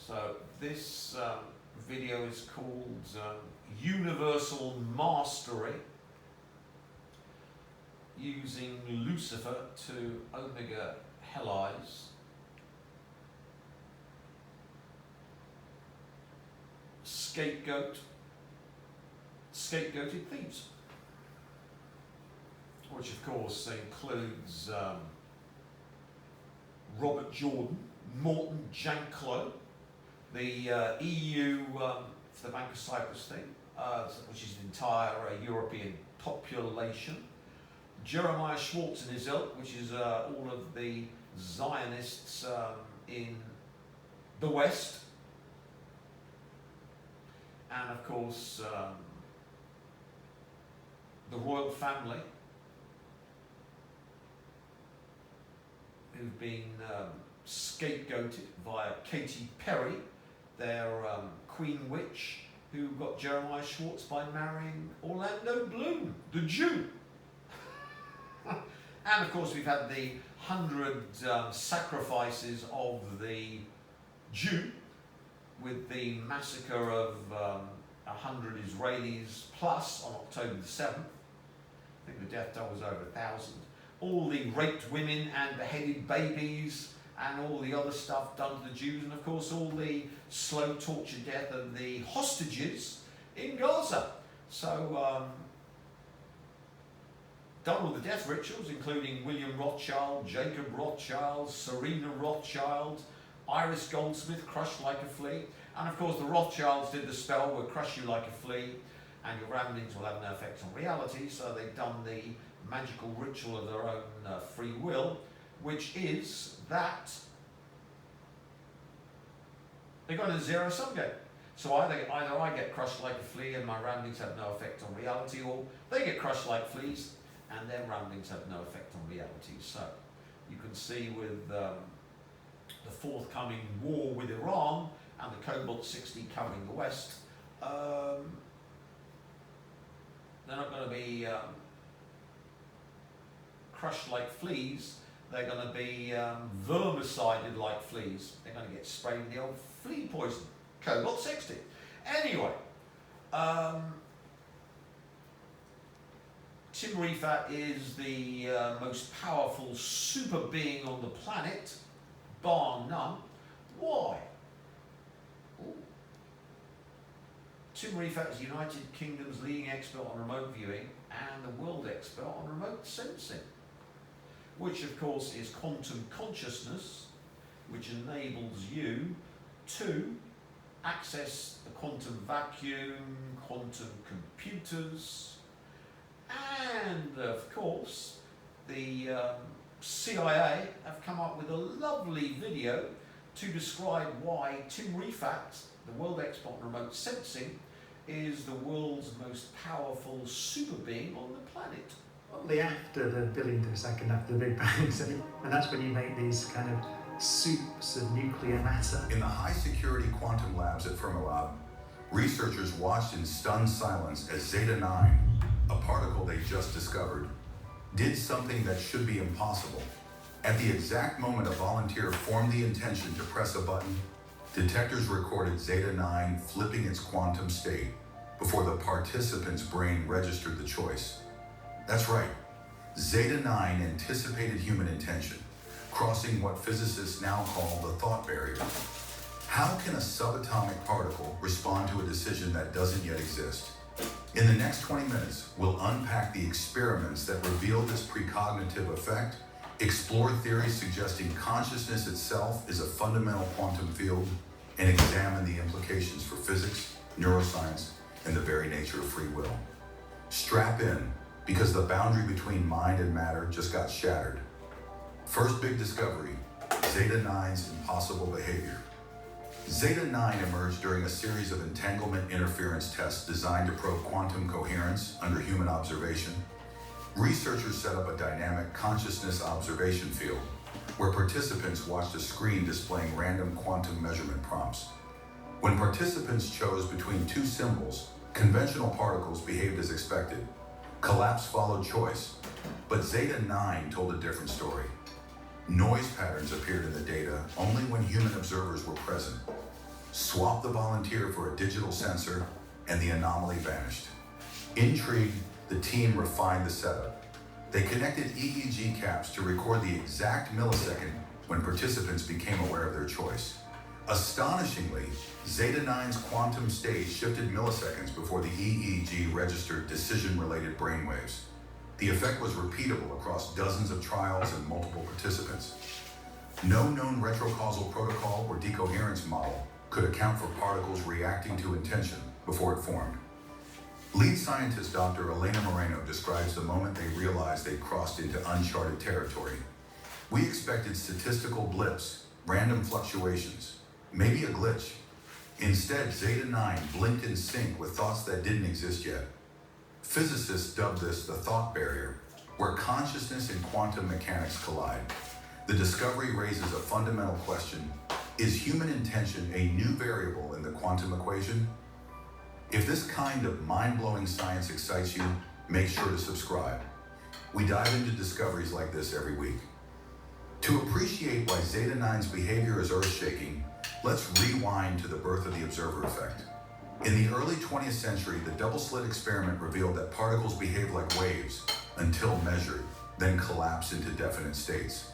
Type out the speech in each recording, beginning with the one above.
So this video is called Universal Mastery, using Lucifer to Omega-Hell-ize. Scapegoated-Memes, which of course includes Robert Jordan, Morton Janklow, the EU for the Bank of Cyprus thing, which is the entire European population, Jeremiah Schwartz and his ilk, which is all of the Zionists in the West, and of course the royal family, who've been scapegoated via Katy Perry, their Queen Witch, who got Jeremiah Schwartz by marrying Orlando Bloom, the Jew. And of course we've had the 100 sacrifices of the Jew, with the massacre of 100 Israelis plus on October the 7th. I think the death toll was over 1,000. All the raped women and beheaded babies and all the other stuff done to the Jews, and of course all the slow torture death of the hostages in Gaza. So done all the death rituals, including William Rothschild, Jacob Rothschild, Serena Rothschild, Iris Goldsmith, crushed like a flea, and of course the Rothschilds did the spell, will crush you like a flea, and your ramblings will have no effect on reality. So they've done the magical ritual of their own free will, which is that they've got a zero-sum game. So either I get crushed like a flea and my ramblings have no effect on reality, or they get crushed like fleas and their ramblings have no effect on reality. So you can see with the forthcoming war with Iran and the Cobalt-60 covering the West, they're not going to be crushed like fleas, they're going to be vermicided like fleas. They're going to get sprayed with the old flea poison, Cobalt-60. Anyway, Tim Rifat is the most powerful super being on the planet, bar none. Why? Ooh. Tim Rifat is the United Kingdom's leading expert on remote viewing and the world expert on remote sensing, which of course is quantum consciousness, which enables you to access the quantum vacuum, quantum computers, and of course the CIA have come up with a lovely video to describe why Tim Rifat, the world expert on remote sensing, is the world's most powerful super being on the planet. Shortly after the billionth of a second after the Big Bang, and that's when you make these kind of soups of nuclear matter. In the high-security quantum labs at Fermilab, researchers watched in stunned silence as Zeta 9, a particle they just discovered, did something that should be impossible. At the exact moment a volunteer formed the intention to press a button, detectors recorded Zeta 9 flipping its quantum state before the participant's brain registered the choice. That's right, Zeta 9 anticipated human intention, crossing what physicists now call the thought barrier. How can a subatomic particle respond to a decision that doesn't yet exist? In the next 20 minutes, we'll unpack the experiments that reveal this precognitive effect, explore theories suggesting consciousness itself is a fundamental quantum field, and examine the implications for physics, neuroscience, and the very nature of free will. Strap in, because the boundary between mind and matter just got shattered. First big discovery, Zeta 9's impossible behavior. Zeta 9 emerged during a series of entanglement interference tests designed to probe quantum coherence under human observation. Researchers set up a dynamic consciousness observation field where participants watched a screen displaying random quantum measurement prompts. When participants chose between two symbols, conventional particles behaved as expected. Collapse followed choice, but Zeta 9 told a different story. Noise patterns appeared in the data only when human observers were present. swapped the volunteer for a digital sensor, and the anomaly vanished. Intrigued, the team refined the setup. They connected EEG caps to record the exact millisecond when participants became aware of their choice. Astonishingly, Zeta 9's quantum state shifted milliseconds before the EEG registered decision-related brainwaves. The effect was repeatable across dozens of trials and multiple participants. No known retrocausal protocol or decoherence model could account for particles reacting to intention before it formed. Lead scientist Dr. Elena Moreno describes the moment they realized they'd crossed into uncharted territory. We expected statistical blips, random fluctuations, maybe a glitch. Instead, Zeta 9 blinked in sync with thoughts that didn't exist yet. Physicists dubbed this the thought barrier, where consciousness and quantum mechanics collide. The discovery raises a fundamental question: is human intention a new variable in the quantum equation? If this kind of mind-blowing science excites you, make sure to subscribe. We dive into discoveries like this every week. To appreciate why Zeta 9's behavior is earth-shaking, let's rewind to the birth of the observer effect. In the early 20th century, the double-slit experiment revealed that particles behave like waves until measured, then collapse into definite states.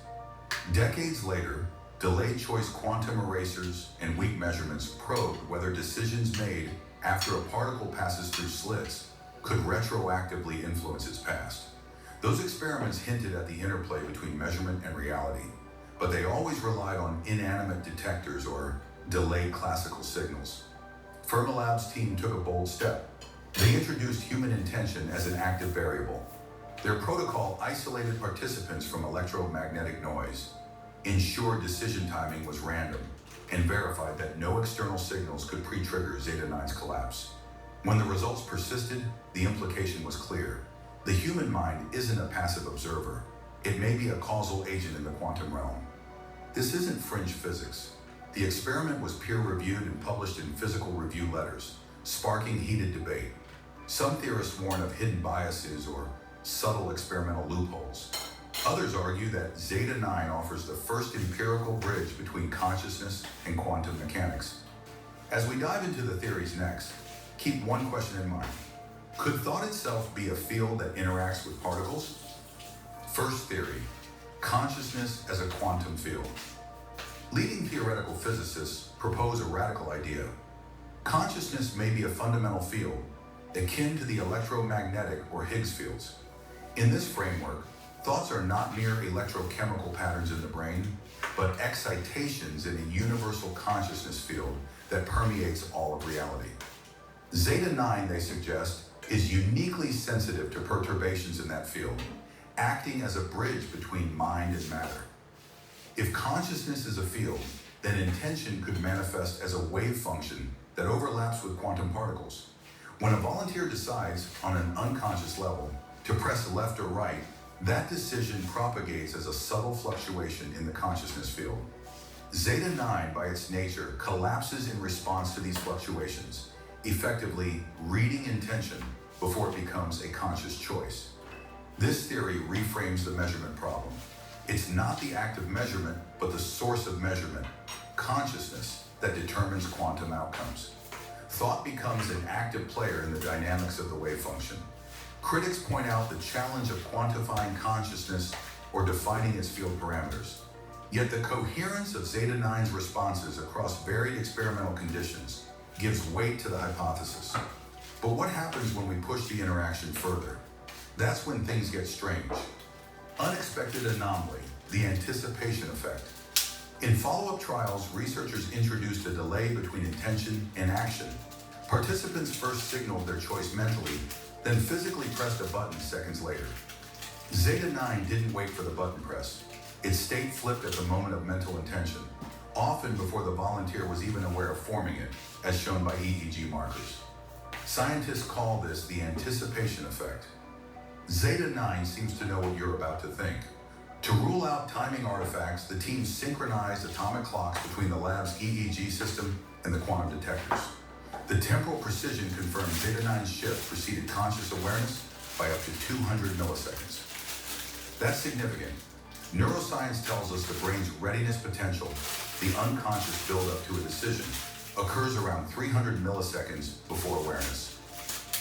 Decades later, delayed choice quantum erasers and weak measurements probed whether decisions made after a particle passes through slits could retroactively influence its past. Those experiments hinted at the interplay between measurement and reality, but they always relied on inanimate detectors or delayed classical signals. Fermilab's team took a bold step. They introduced human intention as an active variable. Their protocol isolated participants from electromagnetic noise, ensured decision timing was random, and verified that no external signals could pre-trigger Zeta 9's collapse. When the results persisted, the implication was clear. The human mind isn't a passive observer. It may be a causal agent in the quantum realm. This isn't fringe physics. The experiment was peer-reviewed and published in physical review letters, sparking heated debate. Some theorists warn of hidden biases or subtle experimental loopholes. Others argue that Zeta 9 offers the first empirical bridge between consciousness and quantum mechanics. As we dive into the theories next, keep one question in mind. Could thought itself be a field that interacts with particles? First theory, consciousness as a quantum field. Leading theoretical physicists propose a radical idea. Consciousness may be a fundamental field, akin to the electromagnetic or Higgs fields. In this framework, thoughts are not mere electrochemical patterns in the brain, but excitations in a universal consciousness field that permeates all of reality. Zeta 9, they suggest, is uniquely sensitive to perturbations in that field, acting as a bridge between mind and matter. If consciousness is a field, then intention could manifest as a wave function that overlaps with quantum particles. When a volunteer decides, on an unconscious level, to press left or right, that decision propagates as a subtle fluctuation in the consciousness field. Zeta 9, by its nature, collapses in response to these fluctuations, effectively reading intention before it becomes a conscious choice. This theory reframes the measurement problem. It's not the act of measurement, but the source of measurement, consciousness, that determines quantum outcomes. Thought becomes an active player in the dynamics of the wave function. Critics point out the challenge of quantifying consciousness or defining its field parameters. Yet the coherence of Zeta 9's responses across varied experimental conditions gives weight to the hypothesis. But what happens when we push the interaction further? That's when things get strange. Unexpected anomaly, the anticipation effect. In follow-up trials, researchers introduced a delay between intention and action. Participants first signaled their choice mentally, then physically pressed a button seconds later. Zeta 9 didn't wait for the button press. Its state flipped at the moment of mental intention, often before the volunteer was even aware of forming it, as shown by EEG markers. Scientists call this the anticipation effect. Zeta 9 seems to know what you're about to think. To rule out timing artifacts, the team synchronized atomic clocks between the lab's EEG system and the quantum detectors. The temporal precision confirmed Zeta 9's shift preceded conscious awareness by up to 200 milliseconds. That's significant. Neuroscience tells us the brain's readiness potential, the unconscious buildup to a decision, occurs around 300 milliseconds before awareness.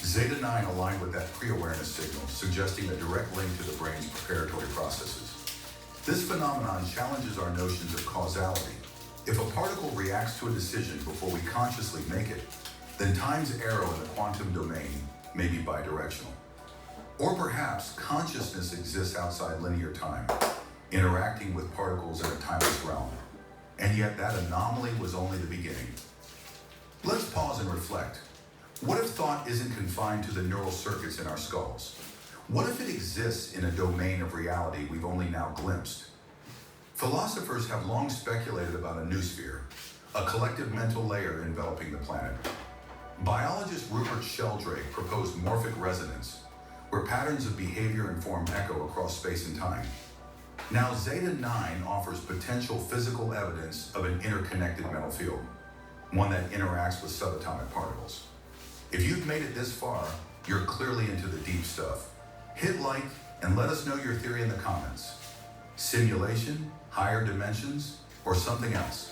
Zeta 9 aligned with that pre-awareness signal, suggesting a direct link to the brain's preparatory processes. This phenomenon challenges our notions of causality. If a particle reacts to a decision before we consciously make it, then time's arrow in the quantum domain may be bidirectional. Or perhaps consciousness exists outside linear time, interacting with particles in a timeless realm. And yet that anomaly was only the beginning. Let's pause and reflect. What if thought isn't confined to the neural circuits in our skulls? What if it exists in a domain of reality we've only now glimpsed? Philosophers have long speculated about a noosphere, a collective mental layer enveloping the planet. Biologist Rupert Sheldrake proposed morphic resonance, where patterns of behavior inform echo across space and time. Now, Zeta 9 offers potential physical evidence of an interconnected mental field, one that interacts with subatomic particles. If you've made it this far, you're clearly into the deep stuff. Hit like and let us know your theory in the comments. Simulation, higher dimensions, or something else?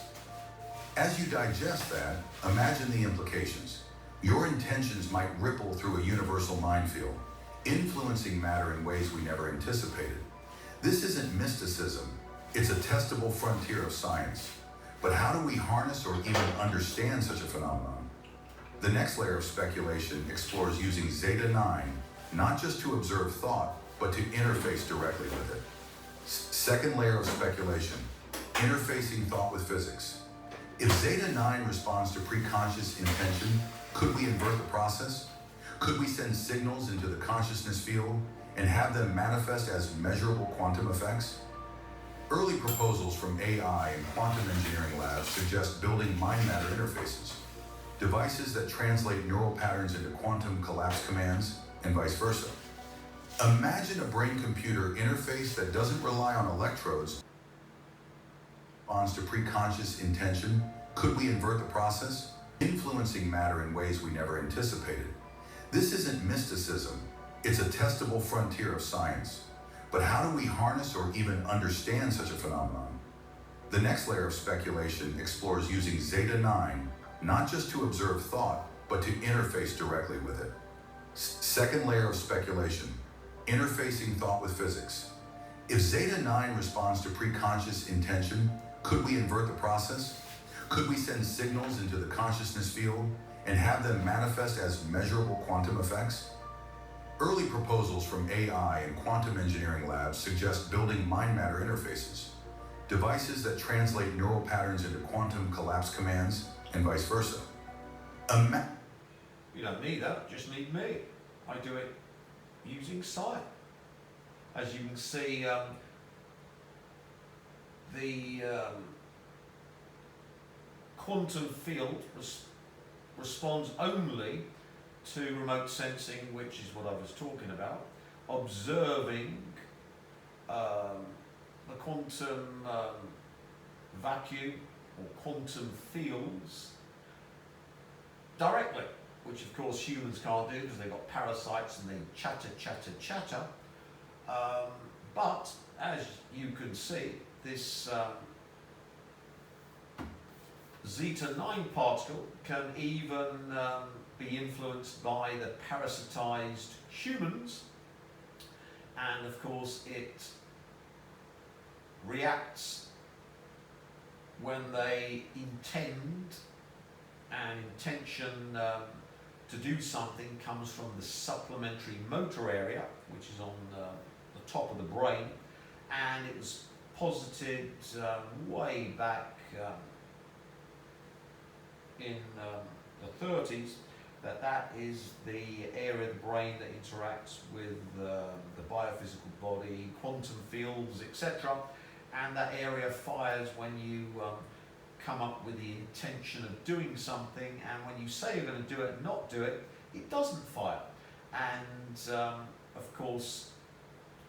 As you digest that, imagine the implications. Your intentions might ripple through a universal minefield, influencing matter in ways we never anticipated. This isn't mysticism, it's a testable frontier of science. But how do we harness or even understand such a phenomenon? The next layer of speculation explores using Zeta 9 not just to observe thought, but to interface directly with it. Second layer of speculation, interfacing thought with physics. If Zeta 9 responds to preconscious intention, could we invert the process? Could we send signals into the consciousness field and have them manifest as measurable quantum effects? Early proposals from AI and quantum engineering labs suggest building mind-matter interfaces, devices that translate neural patterns into quantum collapse commands, and vice versa. Imagine a brain-computer interface that doesn't rely on electrodes, responds to preconscious intention. Could we invert the process? Influencing matter in ways we never anticipated. This isn't mysticism, it's a testable frontier of science. But how do we harness or even understand such a phenomenon? The next layer of speculation explores using Zeta 9 not just to observe thought, but to interface directly with it. Second layer of speculation, interfacing thought with physics. If Zeta 9 responds to preconscious intention, could we invert the process? Could we send signals into the consciousness field and have them manifest as measurable quantum effects? Early proposals from AI and quantum engineering labs suggest building mind-matter interfaces, devices that translate neural patterns into quantum collapse commands, and vice versa. You don't need that, just need me. I do it using sight. As you can see, the quantum field responds only to remote sensing, which is what I was talking about, observing the quantum vacuum or quantum fields directly, which of course humans can't do because they've got parasites and they chatter. But as you can see, this Zeta 9 particle can even be influenced by the parasitized humans, and of course it reacts when they intend, and intention to do something comes from the supplementary motor area, which is on the top of the brain, and it was posited way back in the 30s that is the area of the brain that interacts with the biophysical body, quantum fields, etc. And that area fires when you come up with the intention of doing something, and when you say you're going to do it and not do it, it doesn't fire. And of course,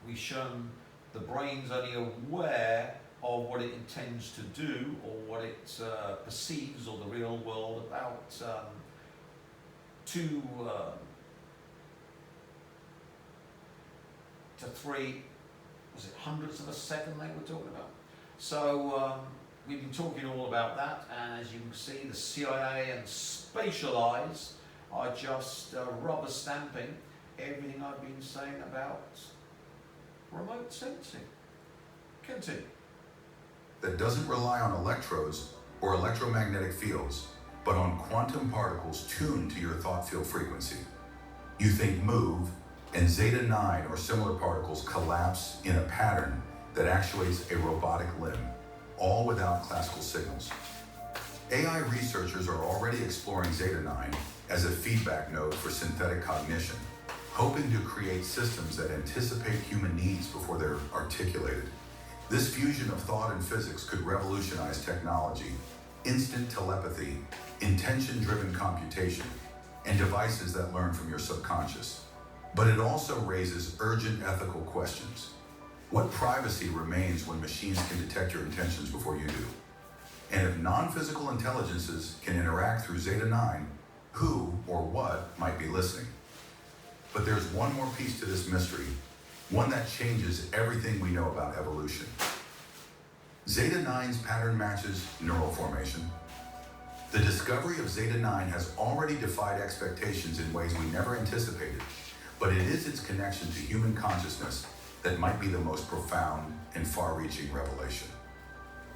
we've shown the brain's only aware of what it intends to do or what it perceives, or the real world, about 2 to 3, was it hundredths of a second they were talking about? So we've been talking all about that, and as you can see, the CIA and Spatial-ize are just rubber stamping everything I've been saying about remote sensing. Continue. That doesn't rely on electrodes or electromagnetic fields, but on quantum particles tuned to your thought field frequency. You think move, and Zeta 9 or similar particles collapse in a pattern that actuates a robotic limb, all without classical signals. AI researchers are already exploring Zeta 9 as a feedback node for synthetic cognition, hoping to create systems that anticipate human needs before they're articulated. This fusion of thought and physics could revolutionize technology, instant telepathy, intention-driven computation, and devices that learn from your subconscious. But it also raises urgent ethical questions. What privacy remains when machines can detect your intentions before you do? And if non-physical intelligences can interact through Zeta 9, who or what might be listening? But there's one more piece to this mystery, one that changes everything we know about evolution. Zeta 9's pattern matches neural formation. The discovery of Zeta 9 has already defied expectations in ways we never anticipated, but it is its connection to human consciousness that might be the most profound and far-reaching revelation.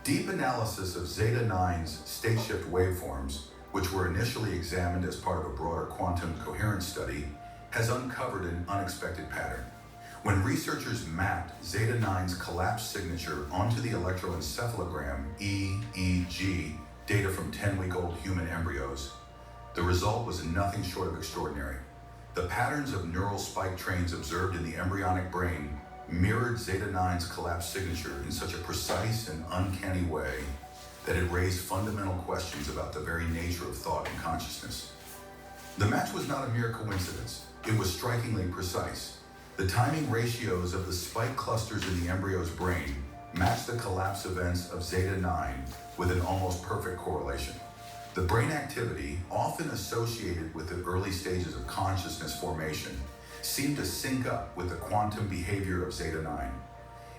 Deep analysis of Zeta 9's state shift waveforms, which were initially examined as part of a broader quantum coherence study, has uncovered an unexpected pattern. When researchers mapped Zeta 9's collapse signature onto the electroencephalogram EEG data from 10-week-old human embryos, the result was nothing short of extraordinary. The patterns of neural spike trains observed in the embryonic brain mirrored Zeta 9's collapse signature in such a precise and uncanny way that it raised fundamental questions about the very nature of thought and consciousness. The match was not a mere coincidence. It was strikingly precise. The timing ratios of the spike clusters in the embryo's brain matched the collapse events of Zeta 9 with an almost perfect correlation. The brain activity, often associated with the early stages of consciousness formation, seemed to sync up with the quantum behavior of Zeta 9.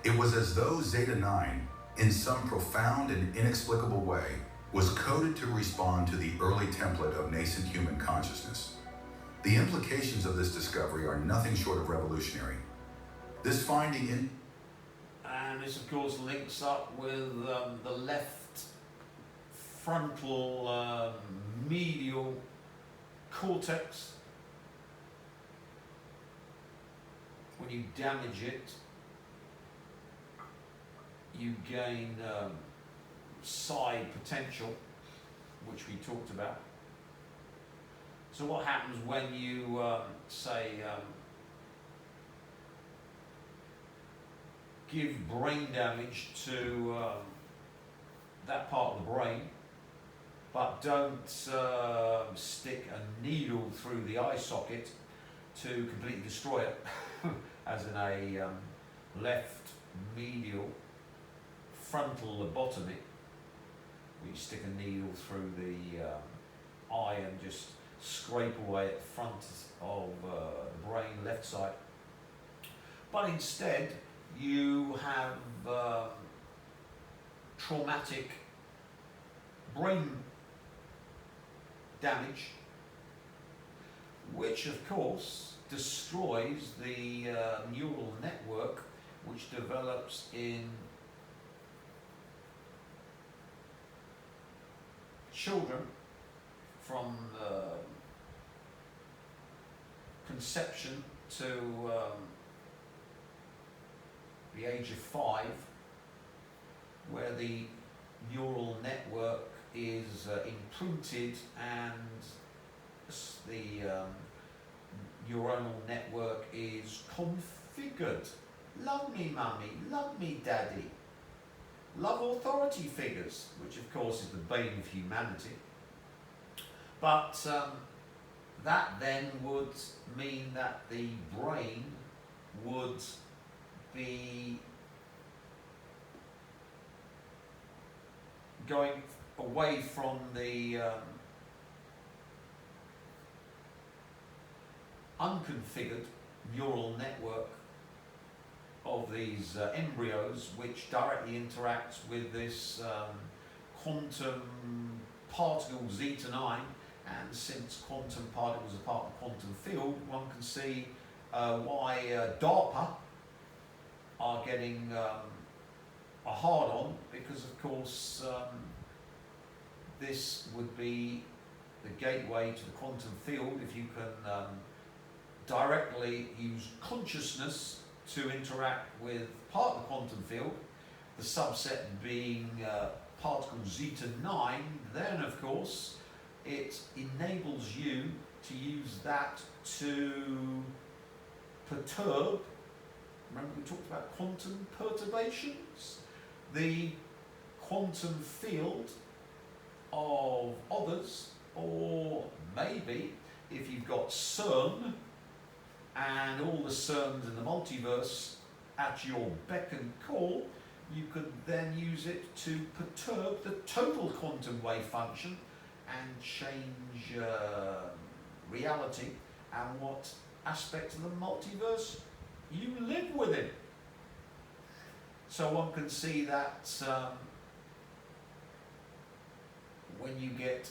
It was as though Zeta 9, in some profound and inexplicable way, was coded to respond to the early template of nascent human consciousness. The implications of this discovery are nothing short of revolutionary. This finding And this, of course, links up with the left frontal medial cortex. When you damage it, you gain side potential, which we talked about. So what happens when you, say, give brain damage to that part of the brain, but don't stick a needle through the eye socket to completely destroy it, as in a left medial frontal lobotomy, where you stick a needle through the eye and just scrape away at the front of the brain, left side. But instead, you have traumatic brain damage, which of course destroys the neural network which develops in children from conception to the age of 5, where the neural network is imprinted and the neuronal network is configured. Love me, mummy, love me, daddy. Love authority figures, which of course is the bane of humanity. But that then would mean that the brain would be going away from the unconfigured neural network of these embryos, which directly interacts with this quantum particle Zeta 9, and since quantum particles are part of the quantum field, one can see why DARPA are getting a hard on, because of course this would be the gateway to the quantum field if you can directly use consciousness to interact with part of the quantum field, the subset being particle Zeta 9. Then of course it enables you to use that to perturb. Remember we talked about quantum perturbations? The quantum field of others, or maybe if you've got CERN and all the CERNs in the multiverse at your beck and call, you could then use it to perturb the total quantum wave function and change reality and what aspect of the multiverse you live within. So one can see that when you get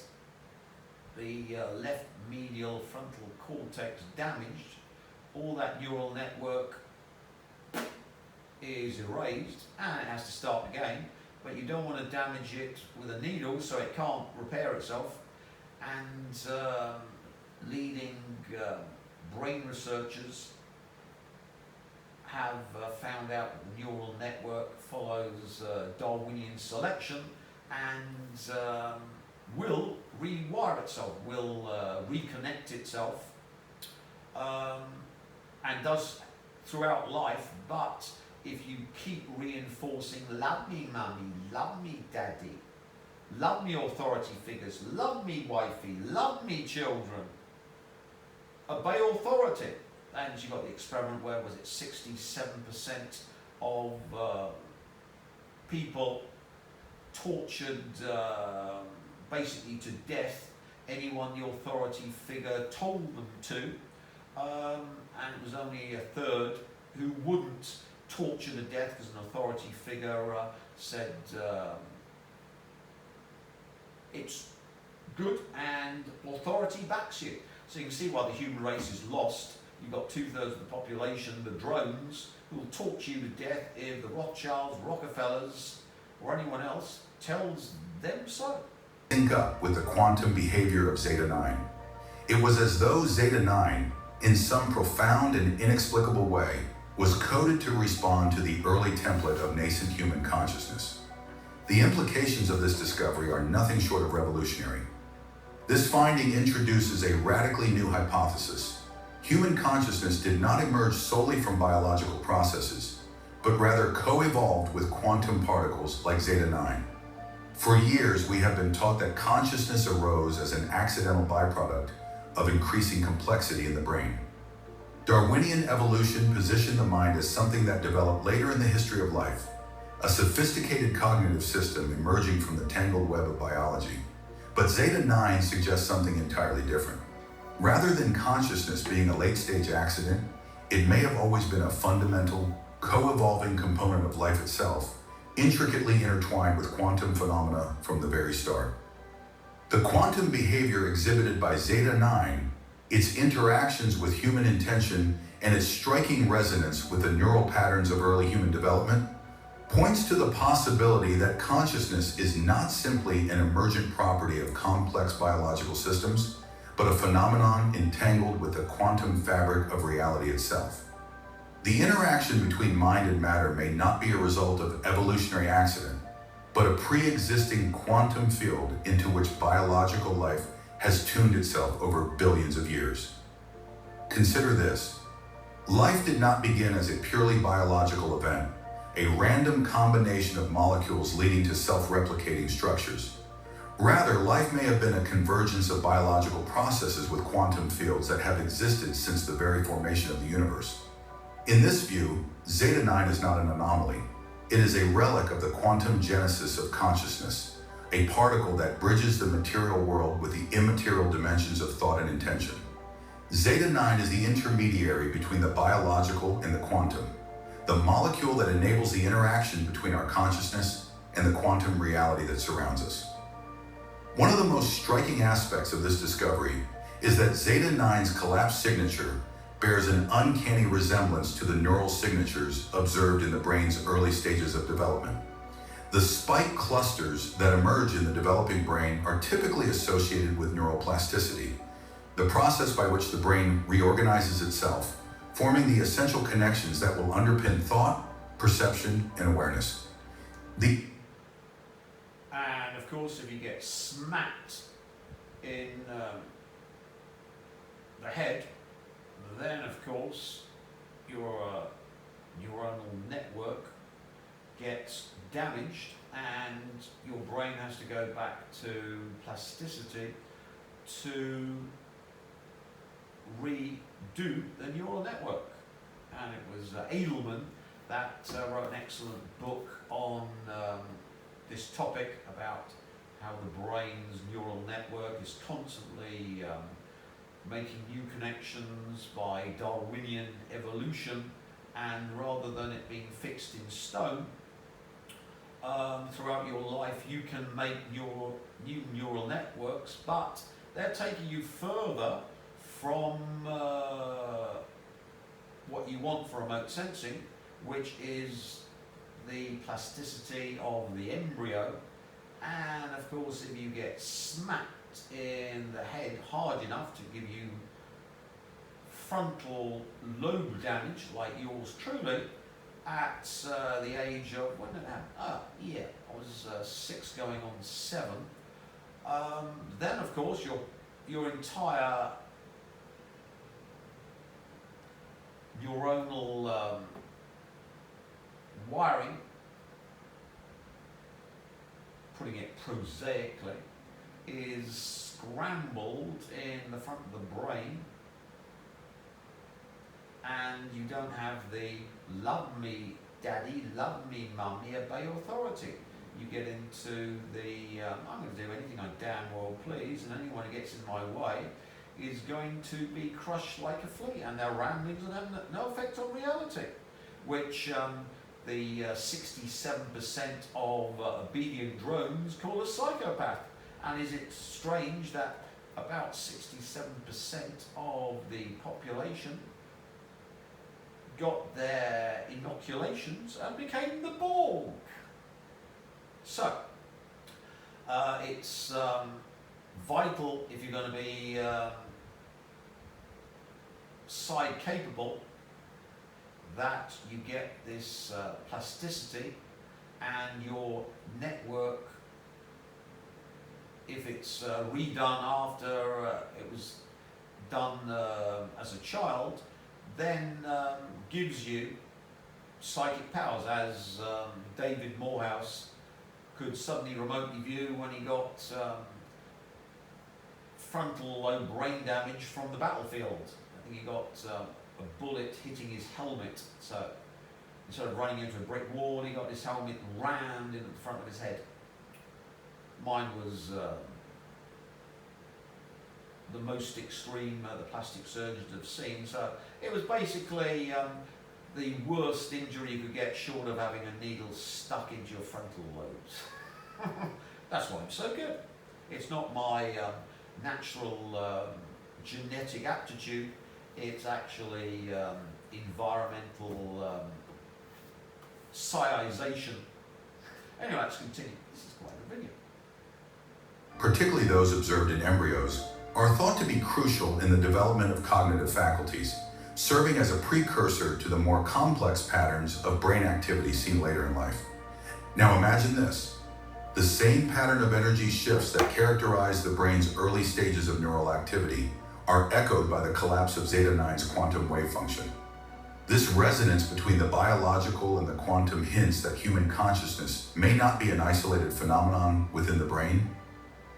the left medial frontal cortex damaged, all that neural network is erased and it has to start again, but you don't want to damage it with a needle so it can't repair itself. And leading brain researchers have found out that the neural network follows Darwinian selection and will rewire itself, will reconnect itself, and does throughout life. But if you keep reinforcing, love me mummy, love me daddy, love me authority figures, love me wifey, love me children, obey authority. And you got the experiment where, was it 67% of people tortured basically to death anyone the authority figure told them to, and it was only a third who wouldn't torture to death because an authority figure said it's good and authority backs you. So you can see why the human race is lost. You've got 2/3 of the population, the drones, who will torture you to death if the Rothschilds, Rockefellers, or anyone else tells them so. Sync up with the quantum behavior of Zeta 9. It was as though Zeta 9, in some profound and inexplicable way, was coded to respond to the early template of nascent human consciousness. The implications of this discovery are nothing short of revolutionary. This finding introduces a radically new hypothesis. Human consciousness did not emerge solely from biological processes, but rather co-evolved with quantum particles like Zeta 9. For years, we have been taught that consciousness arose as an accidental byproduct of increasing complexity in the brain. Darwinian evolution positioned the mind as something that developed later in the history of life, a sophisticated cognitive system emerging from the tangled web of biology. But Zeta 9 suggests something entirely different. Rather than consciousness being a late-stage accident, it may have always been a fundamental, co-evolving component of life itself, intricately intertwined with quantum phenomena from the very start. The quantum behavior exhibited by Zeta 9, its interactions with human intention, and its striking resonance with the neural patterns of early human development, points to the possibility that consciousness is not simply an emergent property of complex biological systems, but a phenomenon entangled with the quantum fabric of reality itself. The interaction between mind and matter may not be a result of evolutionary accident, but a pre-existing quantum field into which biological life has tuned itself over billions of years. Consider this. Life did not begin as a purely biological event, a random combination of molecules leading to self-replicating structures. Rather, life may have been a convergence of biological processes with quantum fields that have existed since the very formation of the universe. In this view, Zeta 9 is not an anomaly. It is a relic of the quantum genesis of consciousness, a particle that bridges the material world with the immaterial dimensions of thought and intention. Zeta 9 is the intermediary between the biological and the quantum, the molecule that enables the interaction between our consciousness and the quantum reality that surrounds us. One of the most striking aspects of this discovery is that Zeta 9's collapsed signature bears an uncanny resemblance to the neural signatures observed in the brain's early stages of development. The spike clusters that emerge in the developing brain are typically associated with neuroplasticity, the process by which the brain reorganizes itself, forming the essential connections that will underpin thought, perception, and awareness. And of course, if you get smacked in the head, then of course your neuronal network gets damaged and your brain has to go back to plasticity to redo the neural network. And it was Edelman that wrote an excellent book on this topic about how the brain's neural network is constantly making new connections by Darwinian evolution, and rather than it being fixed in stone, throughout your life you can make new neural networks, but they're taking you further from what you want for remote sensing, which is the plasticity of the embryo. And of course, if you get smacked in the head hard enough to give you frontal lobe damage, like yours truly, at the age of, when did it happen? I was 6 going on 7. Then of course your entire neuronal wiring, putting it prosaically, is scrambled in the front of the brain, and you don't have the love me daddy, love me mummy, obey authority. You get into the I'm going to do anything I damn well please, and anyone who gets in my way is going to be crushed like a flea, and their ramblings will have no effect on reality, which the 67% of obedient drones call a psychopath. And is it strange that about 67% of the population got their inoculations and became the Borg? So, it's vital, if you're going to be side capable, that you get this plasticity, and your network, if it's redone after it was done as a child, then gives you psychic powers, as David Morehouse could suddenly remotely view when he got frontal lobe brain damage from the battlefield. I think he got a bullet hitting his helmet, so instead of running into a brick wall, he got his helmet rammed into the front of his head. Mine was the most extreme the plastic surgeons have seen, so it was basically the worst injury you could get short of having a needle stuck into your frontal lobes. That's why I'm so good. It's not my natural genetic aptitude, it's actually environmental psiization. Anyway, let's continue. This is quite a video. Particularly those observed in embryos, are thought to be crucial in the development of cognitive faculties, serving as a precursor to the more complex patterns of brain activity seen later in life. Now imagine this. The same pattern of energy shifts that characterize the brain's early stages of neural activity are echoed by the collapse of Zeta 9's quantum wave function. This resonance between the biological and the quantum hints that human consciousness may not be an isolated phenomenon within the brain.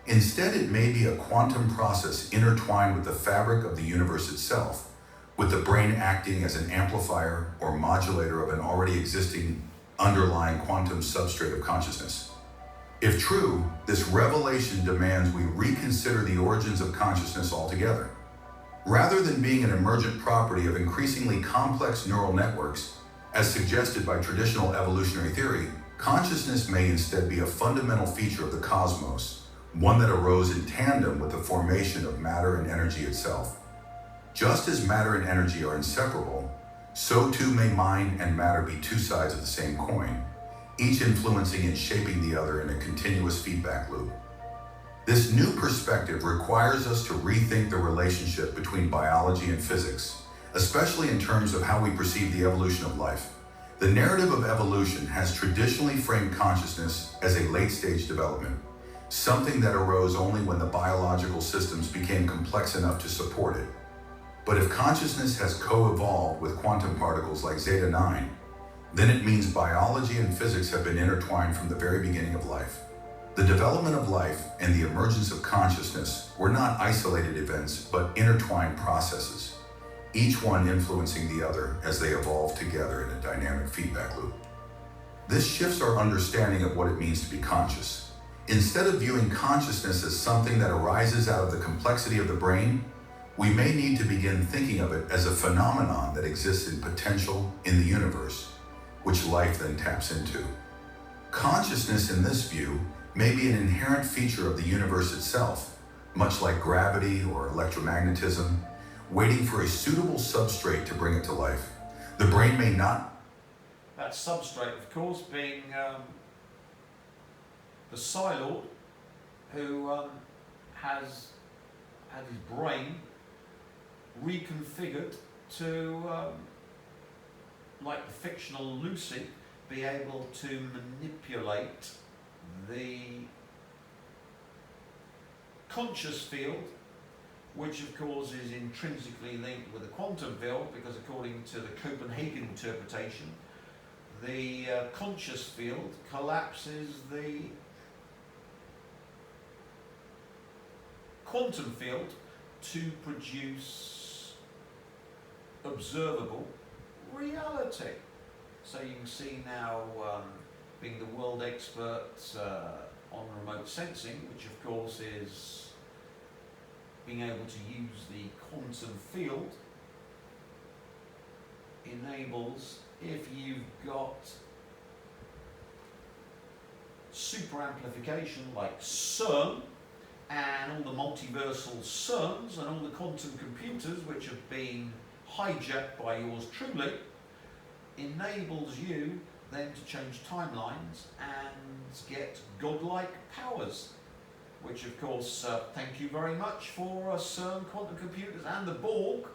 Instead, it may be a quantum process intertwined with the fabric of the universe itself, with the brain acting as an amplifier or modulator of an already existing underlying quantum substrate of consciousness. If true, this revelation demands we reconsider the origins of consciousness altogether. Rather than being an emergent property of increasingly complex neural networks, as suggested by traditional evolutionary theory, consciousness may instead be a fundamental feature of the cosmos, one that arose in tandem with the formation of matter and energy itself. Just as matter and energy are inseparable, so too may mind and matter be two sides of the same coin, each influencing and shaping the other in a continuous feedback loop. This new perspective requires us to rethink the relationship between biology and physics, especially in terms of how we perceive the evolution of life. The narrative of evolution has traditionally framed consciousness as a late-stage development, something that arose only when the biological systems became complex enough to support it. But if consciousness has co-evolved with quantum particles like Zeta 9, then it means biology and physics have been intertwined from the very beginning of life. The development of life and the emergence of consciousness were not isolated events, but intertwined processes, each one influencing the other as they evolve together in a dynamic feedback loop. This shifts our understanding of what it means to be conscious. Instead of viewing consciousness as something that arises out of the complexity of the brain, we may need to begin thinking of it as a phenomenon that exists in potential in the universe, which life then taps into. Consciousness in this view may be an inherent feature of the universe itself, much like gravity or electromagnetism, waiting for a suitable substrate to bring it to life. The brain may not... That substrate, of course, being the Psylord, who has had his brain reconfigured to, like the fictional Lucy, be able to manipulate the conscious field, which of course is intrinsically linked with the quantum field, because according to the Copenhagen interpretation, the conscious field collapses the quantum field to produce observable reality. So you can see now, being the world expert on remote sensing, which of course is being able to use the quantum field, enables, if you've got super amplification like CERN and all the multiversal CERNs and all the quantum computers which have been hijacked by yours truly, enables you then to change timelines and get godlike powers, which of course, thank you very much for CERN quantum computers and the Borg,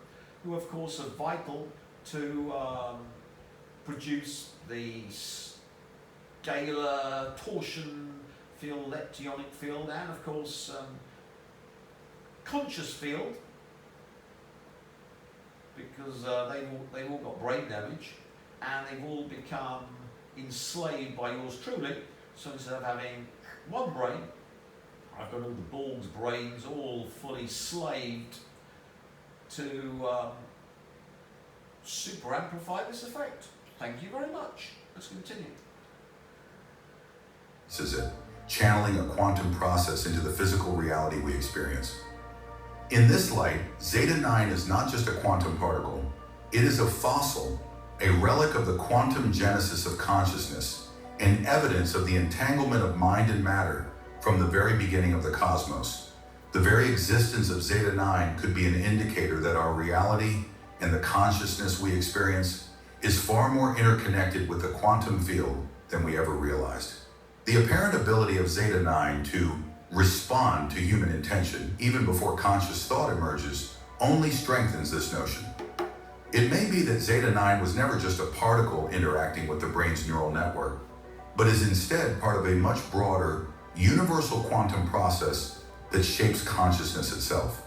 who of course are vital to produce the scalar torsion field, leptonic field, and of course conscious field, because they've all got brain damage and they've all become enslaved by yours truly. So instead of having one brain, I've got all the Borg's brains all fully slaved to super amplify this effect. Thank you very much. Let's continue. This is it, channeling a quantum process into the physical reality we experience. In this light, Zeta 9 is not just a quantum particle, it is a fossil, a relic of the quantum genesis of consciousness, and evidence of the entanglement of mind and matter from the very beginning of the cosmos. The very existence of Zeta 9 could be an indicator that our reality and the consciousness we experience is far more interconnected with the quantum field than we ever realized. The apparent ability of Zeta 9 to respond to human intention, even before conscious thought emerges, only strengthens this notion. It may be that Zeta 9 was never just a particle interacting with the brain's neural network, but is instead part of a much broader, universal quantum process that shapes consciousness itself.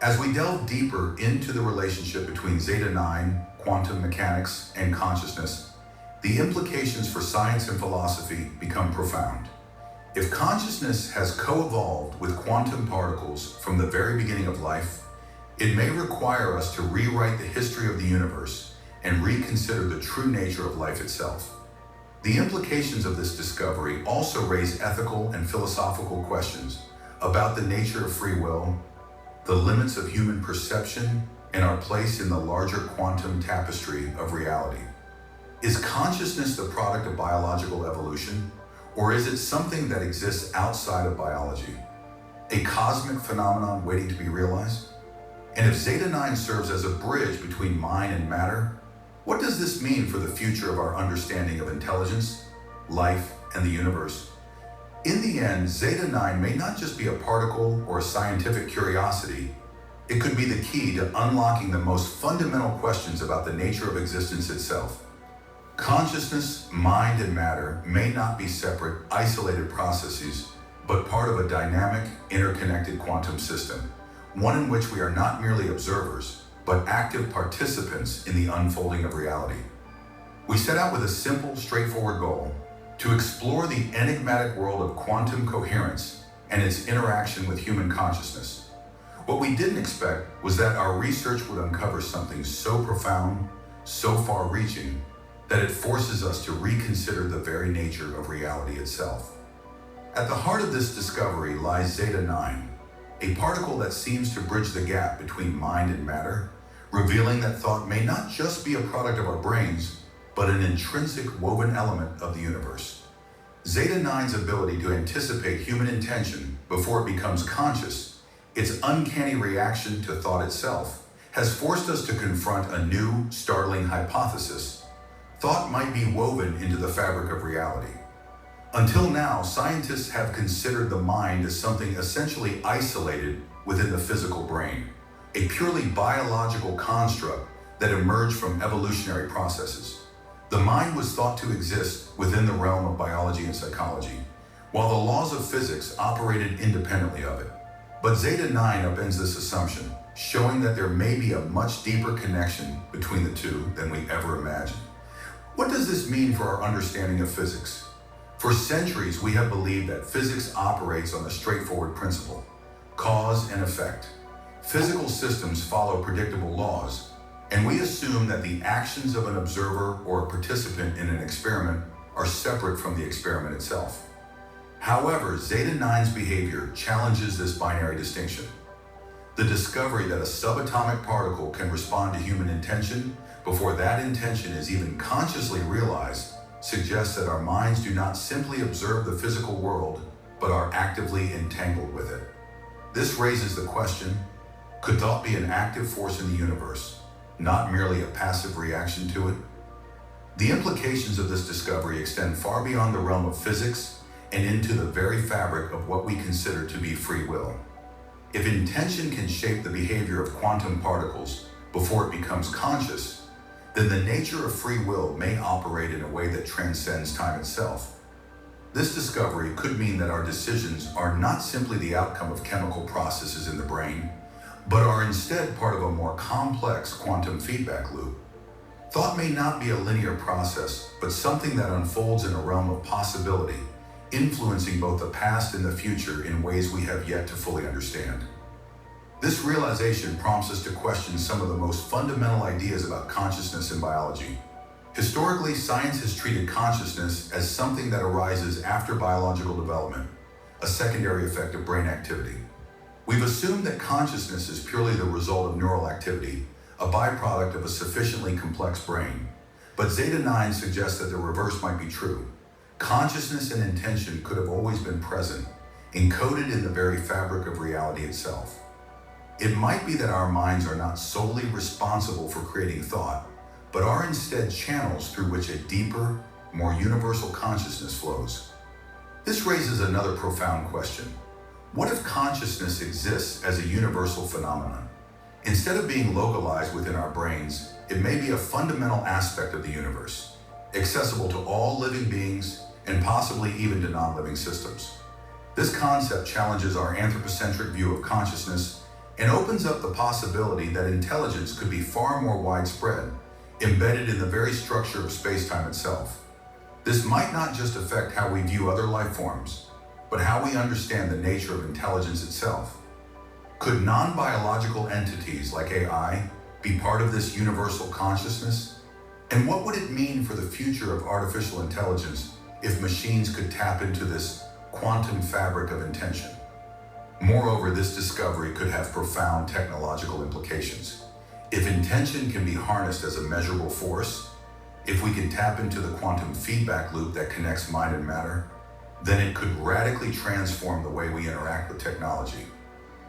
As we delve deeper into the relationship between Zeta 9, quantum mechanics, and consciousness, the implications for science and philosophy become profound. If consciousness has co-evolved with quantum particles from the very beginning of life, it may require us to rewrite the history of the universe and reconsider the true nature of life itself. The implications of this discovery also raise ethical and philosophical questions about the nature of free will, the limits of human perception, and our place in the larger quantum tapestry of reality. Is consciousness the product of biological evolution, or is it something that exists outside of biology? A cosmic phenomenon waiting to be realized? And if Zeta 9 serves as a bridge between mind and matter, what does this mean for the future of our understanding of intelligence, life, and the universe? In the end, Zeta 9 may not just be a particle or a scientific curiosity. It could be the key to unlocking the most fundamental questions about the nature of existence itself. Consciousness, mind, and matter may not be separate, isolated processes, but part of a dynamic, interconnected quantum system, one in which we are not merely observers, but active participants in the unfolding of reality. We set out with a simple, straightforward goal: to explore the enigmatic world of quantum coherence and its interaction with human consciousness. What we didn't expect was that our research would uncover something so profound, so far-reaching, that it forces us to reconsider the very nature of reality itself. At the heart of this discovery lies Zeta 9, a particle that seems to bridge the gap between mind and matter, revealing that thought may not just be a product of our brains, but an intrinsic woven element of the universe. Zeta 9's ability to anticipate human intention before it becomes conscious, its uncanny reaction to thought itself, has forced us to confront a new, startling hypothesis. Thought might be woven into the fabric of reality. Until now, scientists have considered the mind as something essentially isolated within the physical brain, a purely biological construct that emerged from evolutionary processes. The mind was thought to exist within the realm of biology and psychology, while the laws of physics operated independently of it. But Zeta 9 upends this assumption, showing that there may be a much deeper connection between the two than we ever imagined. What does this mean for our understanding of physics? For centuries, we have believed that physics operates on a straightforward principle: cause and effect. Physical systems follow predictable laws, and we assume that the actions of an observer or a participant in an experiment are separate from the experiment itself. However, Zeta 9's behavior challenges this binary distinction. The discovery that a subatomic particle can respond to human intention before that intention is even consciously realized suggests that our minds do not simply observe the physical world, but are actively entangled with it. This raises the question, could thought be an active force in the universe, not merely a passive reaction to it? The implications of this discovery extend far beyond the realm of physics and into the very fabric of what we consider to be free will. If intention can shape the behavior of quantum particles before it becomes conscious, then the nature of free will may operate in a way that transcends time itself. This discovery could mean that our decisions are not simply the outcome of chemical processes in the brain, but are instead part of a more complex quantum feedback loop. Thought may not be a linear process, but something that unfolds in a realm of possibility, influencing both the past and the future in ways we have yet to fully understand. This realization prompts us to question some of the most fundamental ideas about consciousness in biology. Historically, science has treated consciousness as something that arises after biological development, a secondary effect of brain activity. We've assumed that consciousness is purely the result of neural activity, a byproduct of a sufficiently complex brain. But Zeta 9 suggests that the reverse might be true. Consciousness and intention could have always been present, encoded in the very fabric of reality itself. It might be that our minds are not solely responsible for creating thought, but are instead channels through which a deeper, more universal consciousness flows. This raises another profound question. What if consciousness exists as a universal phenomenon? Instead of being localized within our brains, it may be a fundamental aspect of the universe, accessible to all living beings and possibly even to non-living systems. This concept challenges our anthropocentric view of consciousness and opens up the possibility that intelligence could be far more widespread, embedded in the very structure of space-time itself. This might not just affect how we view other life forms, but how we understand the nature of intelligence itself. Could non-biological entities like AI be part of this universal consciousness? And what would it mean for the future of artificial intelligence if machines could tap into this quantum fabric of intention? Moreover, this discovery could have profound technological implications. If intention can be harnessed as a measurable force, If we can tap into the quantum feedback loop that connects mind and matter, then it could radically transform the way we interact with technology.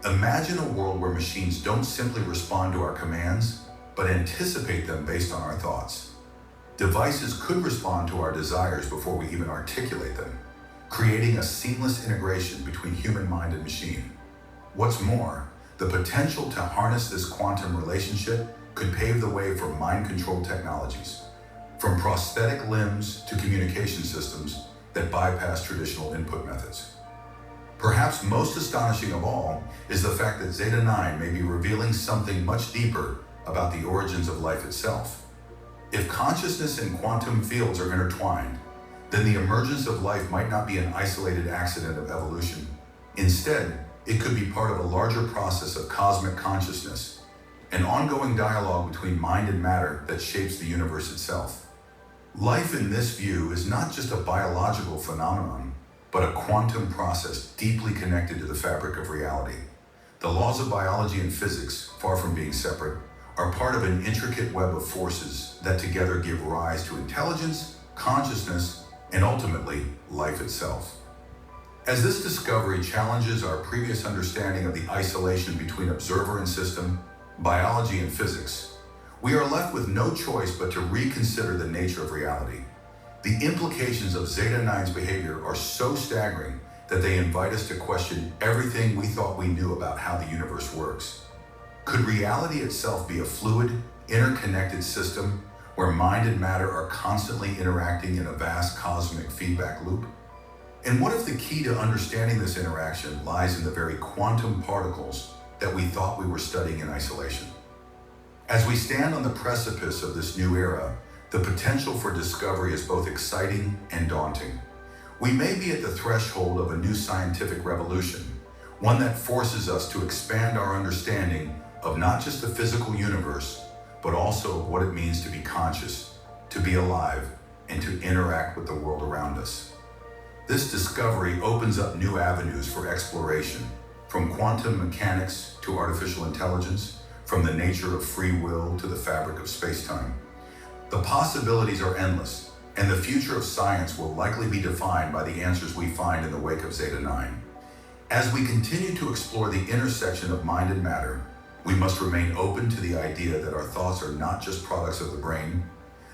Imagine a world where machines don't simply respond to our commands, but anticipate them based on our thoughts. Devices could respond to our desires before we even articulate them, creating a seamless integration between human mind and machine. What's more, the potential to harness this quantum relationship could pave the way for mind-controlled technologies, from prosthetic limbs to communication systems that bypass traditional input methods. Perhaps most astonishing of all is the fact that Zeta 9 may be revealing something much deeper about the origins of life itself. If consciousness and quantum fields are intertwined, then the emergence of life might not be an isolated accident of evolution. Instead, it could be part of a larger process of cosmic consciousness, an ongoing dialogue between mind and matter that shapes the universe itself. Life in this view is not just a biological phenomenon, but a quantum process deeply connected to the fabric of reality. The laws of biology and physics, far from being separate, are part of an intricate web of forces that together give rise to intelligence, consciousness, and ultimately, life itself. As this discovery challenges our previous understanding of the isolation between observer and system, biology and physics, we are left with no choice but to reconsider the nature of reality. The implications of Zeta 9's behavior are so staggering that they invite us to question everything we thought we knew about how the universe works. Could reality itself be a fluid, interconnected system where mind and matter are constantly interacting in a vast cosmic feedback loop? And what if the key to understanding this interaction lies in the very quantum particles that we thought we were studying in isolation? As we stand on the precipice of this new era, the potential for discovery is both exciting and daunting. We may be at the threshold of a new scientific revolution, one that forces us to expand our understanding of not just the physical universe, but also of what it means to be conscious, to be alive, and to interact with the world around us. This discovery opens up new avenues for exploration, from quantum mechanics to artificial intelligence, from the nature of free will to the fabric of space-time. The possibilities are endless, and the future of science will likely be defined by the answers we find in the wake of Zeta 9. As we continue to explore the intersection of mind and matter, we must remain open to the idea that our thoughts are not just products of the brain,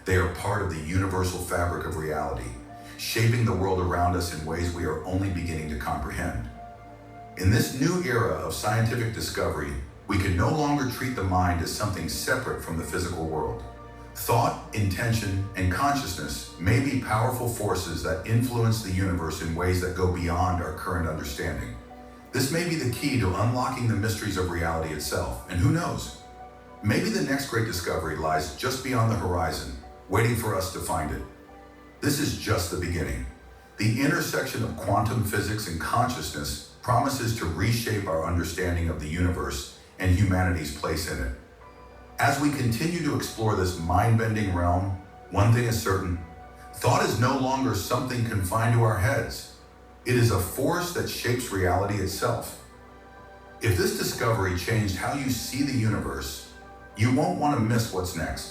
they are part of the universal fabric of reality, shaping the world around us in ways we are only beginning to comprehend. In this new era of scientific discovery, we can no longer treat the mind as something separate from the physical world. Thought, intention, and consciousness may be powerful forces that influence the universe in ways that go beyond our current understanding. This may be the key to unlocking the mysteries of reality itself, and who knows? Maybe the next great discovery lies just beyond the horizon, waiting for us to find it. This is just the beginning. The intersection of quantum physics and consciousness promises to reshape our understanding of the universe and humanity's place in it. As we continue to explore this mind-bending realm, one thing is certain: thought is no longer something confined to our heads. It is a force that shapes reality itself. If this discovery changed how you see the universe, you won't want to miss what's next.